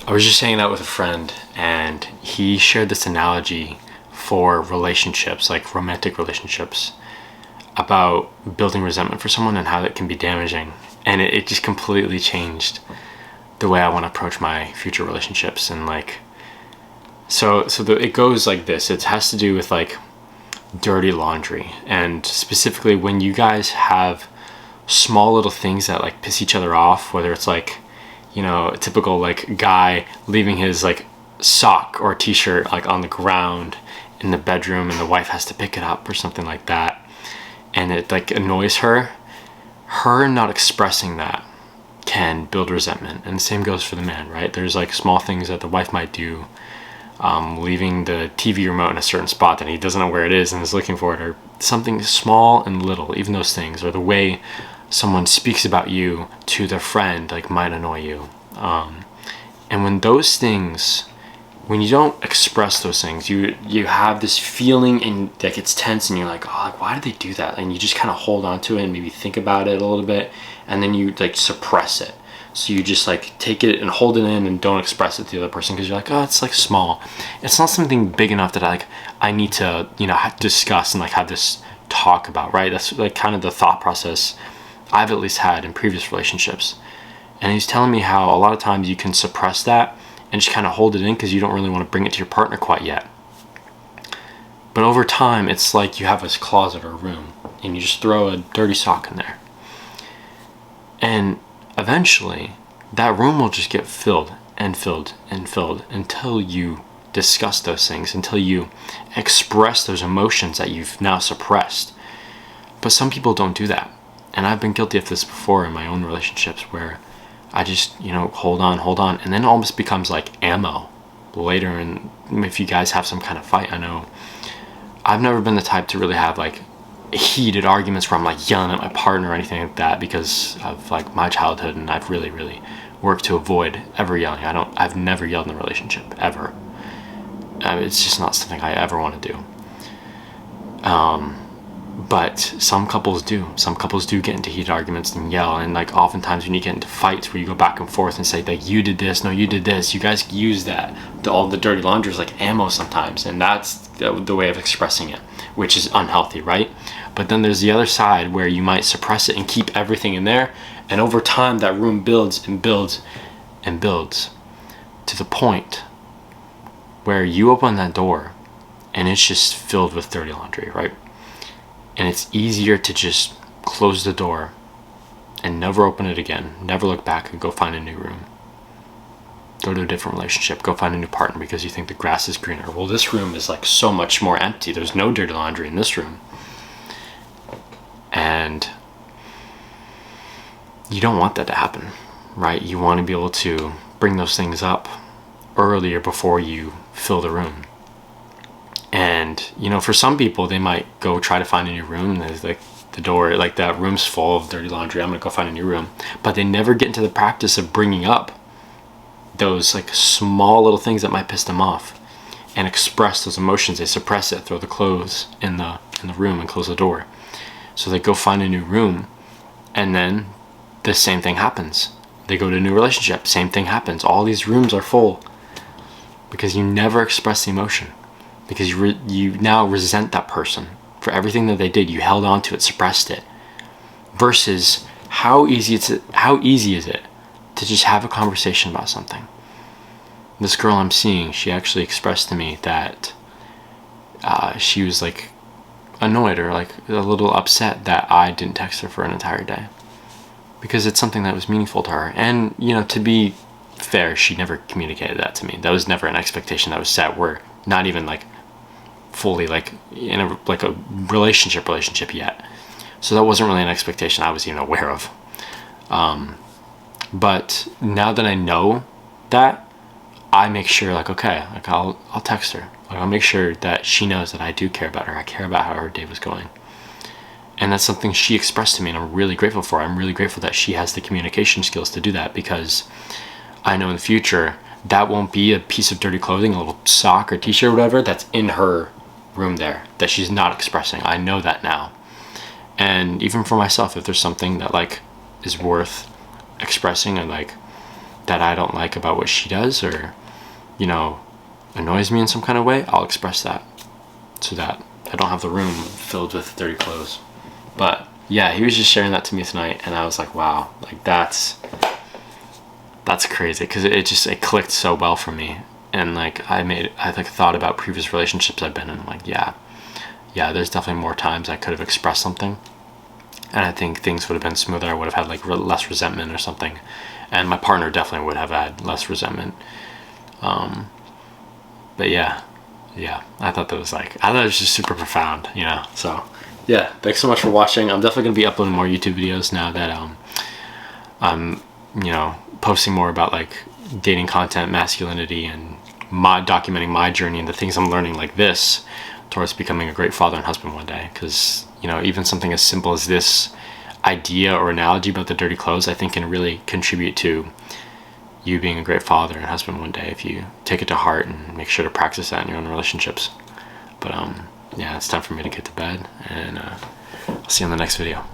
I was just hanging out with a friend, and he shared this analogy for relationships, like romantic relationships, about building resentment for someone and how that can be damaging. And it just completely changed the way I want to approach my future relationships. And like, it goes like this. It has to do with like dirty laundry, and specifically when you guys have small little things that like piss each other off, whether it's like, a typical like guy leaving his like sock or t-shirt like on the ground in the bedroom and the wife has to pick it up or something like that, and it like annoys her not expressing that can build resentment. And the same goes for the man, right? There's like small things that the wife might do, leaving the TV remote in a certain spot that he doesn't know where it is and is looking for it, or something small and little. Even those things, or the way someone speaks about you to their friend, like, might annoy you. And when those things, when you don't express those things, you have this feeling and like it's tense, and you're like, oh, like, why did they do that? And you just kind of hold on to it and maybe think about it a little bit, and then you like suppress it. So you just like take it and hold it in and don't express it to the other person because you're like, oh, it's like small. It's not something big enough that I need to discuss and like have this talk about, right? That's like kind of the thought process I've at least had in previous relationships. And he's telling me how a lot of times you can suppress that and just kind of hold it in because you don't really want to bring it to your partner quite yet. But over time, it's like you have this closet or room and you just throw a dirty sock in there. And eventually, that room will just get filled and filled and filled until you discuss those things, until you express those emotions that you've now suppressed. But some people don't do that. And I've been guilty of this before in my own relationships where I just, hold on. And then it almost becomes like ammo later. And if you guys have some kind of fight, I know I've never been the type to really have like heated arguments where I'm like yelling at my partner or anything like that because of like my childhood. And I've really, really worked to avoid ever yelling. I've never yelled in a relationship, ever. It's just not something I ever want to do. But some couples do. Some couples do get into heated arguments and yell. And like oftentimes when you get into fights where you go back and forth and say like, you did this, no, you did this. You guys use that. All the dirty laundry is like ammo sometimes. And that's the way of expressing it, which is unhealthy, right? But then there's the other side where you might suppress it and keep everything in there. And over time that room builds and builds and builds to the point where you open that door and it's just filled with dirty laundry, right? And it's easier to just close the door and never open it again, never look back and go find a new room. Go to a different relationship, go find a new partner because you think the grass is greener. Well, this room is like so much more empty. There's no dirty laundry in this room. And you don't want that to happen, right? You want to be able to bring those things up earlier before you fill the room. And, for some people, they might go try to find a new room. And there's like the door, like that room's full of dirty laundry. I'm going to go find a new room. But they never get into the practice of bringing up those like small little things that might piss them off and express those emotions. They suppress it, throw the clothes in the room and close the door. So they go find a new room, and then the same thing happens. They go to a new relationship, same thing happens. All these rooms are full because you never express the emotion. Because you now resent that person for everything that they did. You held on to it, suppressed it. Versus how easy is it to just have a conversation about something? This girl I'm seeing, she actually expressed to me that she was like annoyed or like a little upset that I didn't text her for an entire day. Because it's something that was meaningful to her. And, to be fair, she never communicated that to me. That was never an expectation that was set. We're not even like fully like in a relationship yet, so that wasn't really an expectation I was even aware of. But now that I know that, I make sure like, okay, like I'll text her. Like, I'll make sure that she knows that I do care about her. I care about how her day was going, and that's something she expressed to me, and I'm really grateful for. I'm really grateful that she has the communication skills to do that, because I know in the future that won't be a piece of dirty clothing, a little sock or t-shirt or whatever that's in her room there that she's not expressing. I know that now. And even for myself, if there's something that like is worth expressing and like that I don't like about what she does, or, you know, annoys me in some kind of way, I'll express that, so that I don't have the room filled with dirty clothes. But yeah, he was just sharing that to me tonight, and I was like, wow, like that's crazy, because it clicked so well for me. And like I like thought about previous relationships I've been in. I'm like, yeah, there's definitely more times I could have expressed something, and I think things would have been smoother. I would have had like less resentment or something, and my partner definitely would have had less resentment. But yeah, I thought it was just super profound, you know. So yeah, thanks so much for watching. I'm definitely gonna be uploading more YouTube videos now that I'm, you know, posting more about like dating content, masculinity, and documenting my journey and the things I'm learning like this towards becoming a great father and husband one day. Because, you know, even something as simple as this idea or analogy about the dirty clothes, I think can really contribute to you being a great father and husband one day if you take it to heart and make sure to practice that in your own relationships. But yeah, it's time for me to get to bed, and I'll see you on the next video.